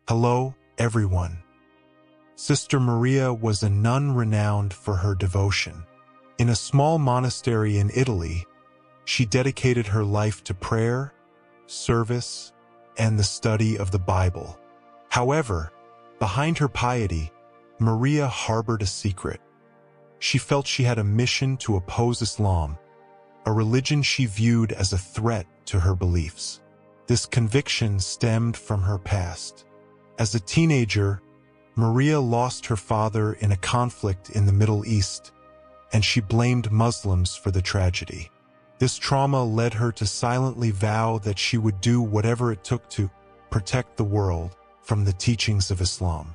Hello, everyone. Sister Maria was a nun renowned for her devotion. In a small monastery in Italy, she dedicated her life to prayer, service, and the study of the Bible. However, behind her piety, Maria harbored a secret. She felt she had a mission to oppose Islam, a religion she viewed as a threat to her beliefs. This conviction stemmed from her past. As a teenager, Maria lost her father in a conflict in the Middle East, and she blamed Muslims for the tragedy. This trauma led her to silently vow that she would do whatever it took to protect the world from the teachings of Islam.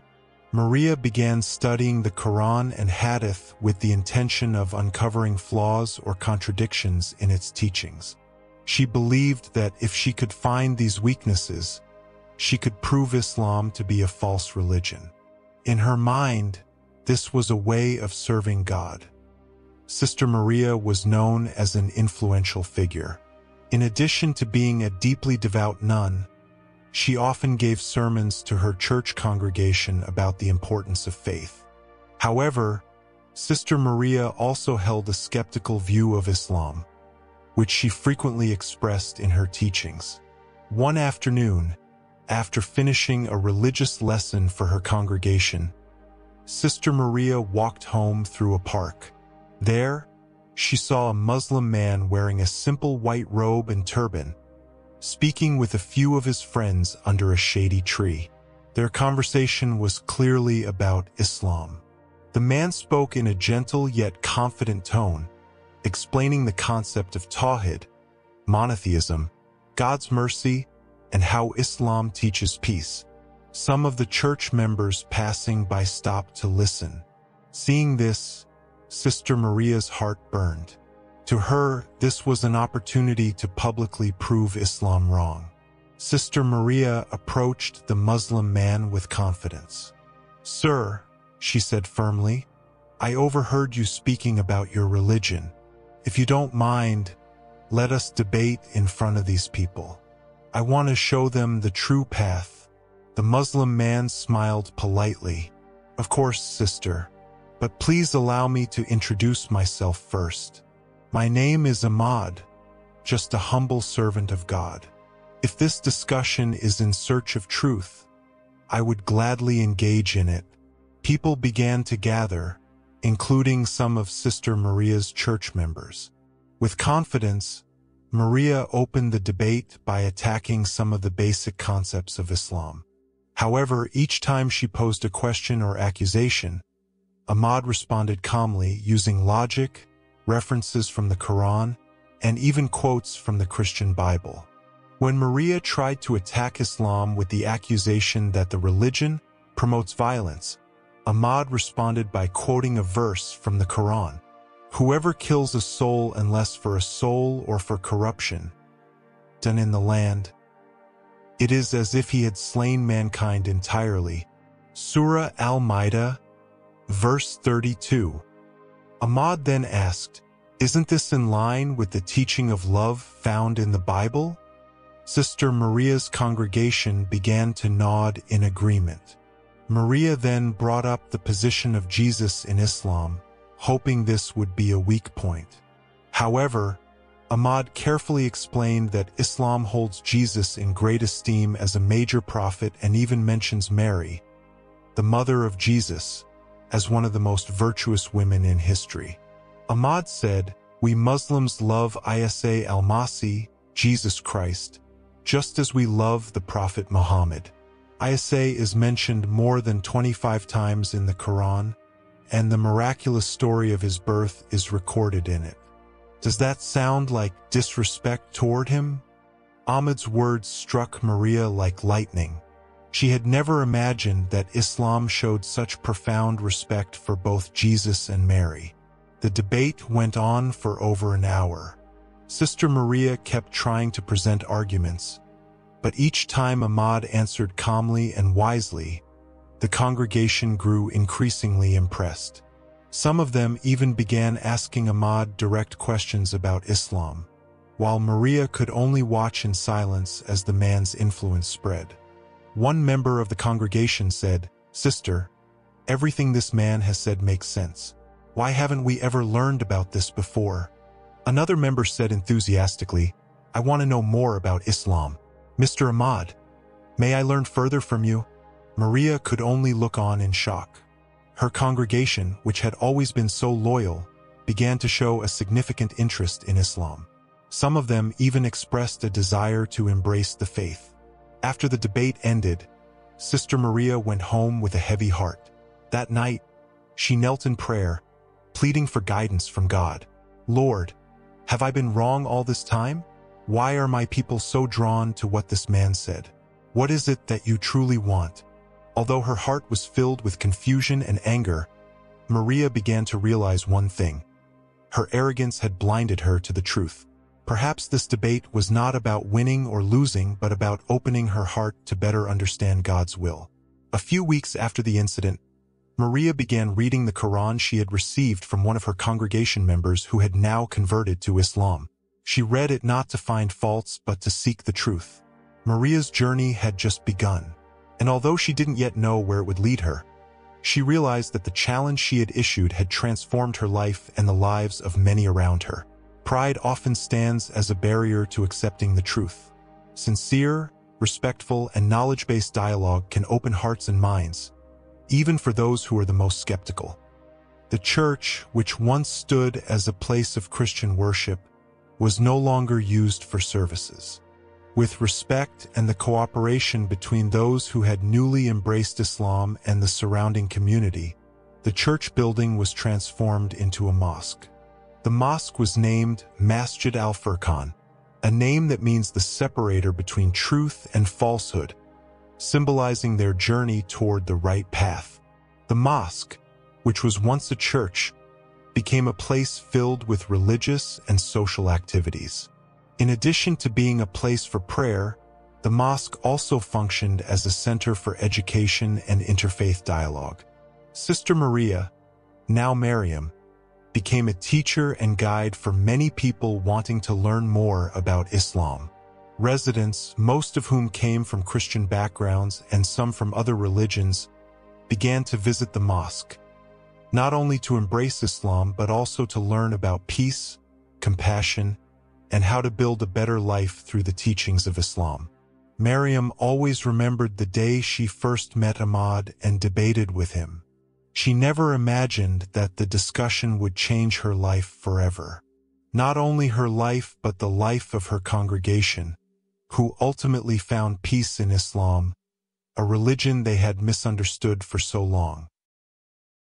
Maria began studying the Quran and Hadith with the intention of uncovering flaws or contradictions in its teachings. She believed that if she could find these weaknesses, she could prove Islam to be a false religion. In her mind, this was a way of serving God. Sister Maria was known as an influential figure. In addition to being a deeply devout nun, she often gave sermons to her church congregation about the importance of faith. However, Sister Maria also held a skeptical view of Islam, which she frequently expressed in her teachings. One afternoon, after finishing a religious lesson for her congregation, Sister Maria walked home through a park. There, she saw a Muslim man wearing a simple white robe and turban, speaking with a few of his friends under a shady tree. Their conversation was clearly about Islam. The man spoke in a gentle yet confident tone, explaining the concept of Tawhid, monotheism, God's mercy, and how Islam teaches peace. Some of the church members passing by stopped to listen. Seeing this, Sister Maria's heart burned. To her, this was an opportunity to publicly prove Islam wrong. Sister Maria approached the Muslim man with confidence. "Sir," she said firmly, "I overheard you speaking about your religion. If you don't mind, let us debate in front of these people. I want to show them the true path." The Muslim man smiled politely. "Of course, sister, but please allow me to introduce myself first. My name is Ahmad, just a humble servant of God. If this discussion is in search of truth, I would gladly engage in it." People began to gather, including some of Sister Maria's church members. With confidence, Maria opened the debate by attacking some of the basic concepts of Islam. However, each time she posed a question or accusation, Ahmad responded calmly, using logic, references from the Quran, and even quotes from the Christian Bible. When Maria tried to attack Islam with the accusation that the religion promotes violence, Ahmad responded by quoting a verse from the Quran: "Whoever kills a soul unless for a soul or for corruption done in the land, it is as if he had slain mankind entirely." Surah Al-Ma'idah, verse 32. Ahmad then asked, "Isn't this in line with the teaching of love found in the Bible?" Sister Maria's congregation began to nod in agreement. Maria then brought up the position of Jesus in Islam, hoping this would be a weak point. However, Ahmad carefully explained that Islam holds Jesus in great esteem as a major prophet and even mentions Mary, the mother of Jesus, as one of the most virtuous women in history. Ahmad said, "We Muslims love Isa al-Masih, Jesus Christ, just as we love the Prophet Muhammad. Isa is mentioned more than 25 times in the Quran, and the miraculous story of his birth is recorded in it. Does that sound like disrespect toward him?" Ahmad's words struck Maria like lightning. She had never imagined that Islam showed such profound respect for both Jesus and Mary. The debate went on for over an hour. Sister Maria kept trying to present arguments, but each time Ahmad answered calmly and wisely, the congregation grew increasingly impressed. Some of them even began asking Ahmad direct questions about Islam, while Maria could only watch in silence as the man's influence spread. One member of the congregation said, "Sister, everything this man has said makes sense. Why haven't we ever learned about this before?" Another member said enthusiastically, "I want to know more about Islam. Mr. Ahmad, may I learn further from you?" Maria could only look on in shock. Her congregation, which had always been so loyal, began to show a significant interest in Islam. Some of them even expressed a desire to embrace the faith. After the debate ended, Sister Maria went home with a heavy heart. That night, she knelt in prayer, pleading for guidance from God. "Lord, have I been wrong all this time? Why are my people so drawn to what this man said? What is it that you truly want?" Although her heart was filled with confusion and anger, Maria began to realize one thing. Her arrogance had blinded her to the truth. Perhaps this debate was not about winning or losing, but about opening her heart to better understand God's will. A few weeks after the incident, Maria began reading the Quran she had received from one of her congregation members who had now converted to Islam. She read it not to find faults, but to seek the truth. Maria's journey had just begun, and although she didn't yet know where it would lead her, she realized that the challenge she had issued had transformed her life and the lives of many around her. Pride often stands as a barrier to accepting the truth. Sincere, respectful, and knowledge-based dialogue can open hearts and minds, even for those who are the most skeptical. The church, which once stood as a place of Christian worship, was no longer used for services. With respect and the cooperation between those who had newly embraced Islam and the surrounding community, the church building was transformed into a mosque. The mosque was named Masjid al-Furqan, a name that means the separator between truth and falsehood, symbolizing their journey toward the right path. The mosque, which was once a church, became a place filled with religious and social activities. In addition to being a place for prayer, the mosque also functioned as a center for education and interfaith dialogue. Sister Maria, now Miriam, became a teacher and guide for many people wanting to learn more about Islam. Residents, most of whom came from Christian backgrounds and some from other religions, began to visit the mosque, not only to embrace Islam but also to learn about peace, compassion, and how to build a better life through the teachings of Islam. Miriam always remembered the day she first met Ahmad and debated with him. She never imagined that the discussion would change her life forever. Not only her life but the life of her congregation, who ultimately found peace in Islam, a religion they had misunderstood for so long.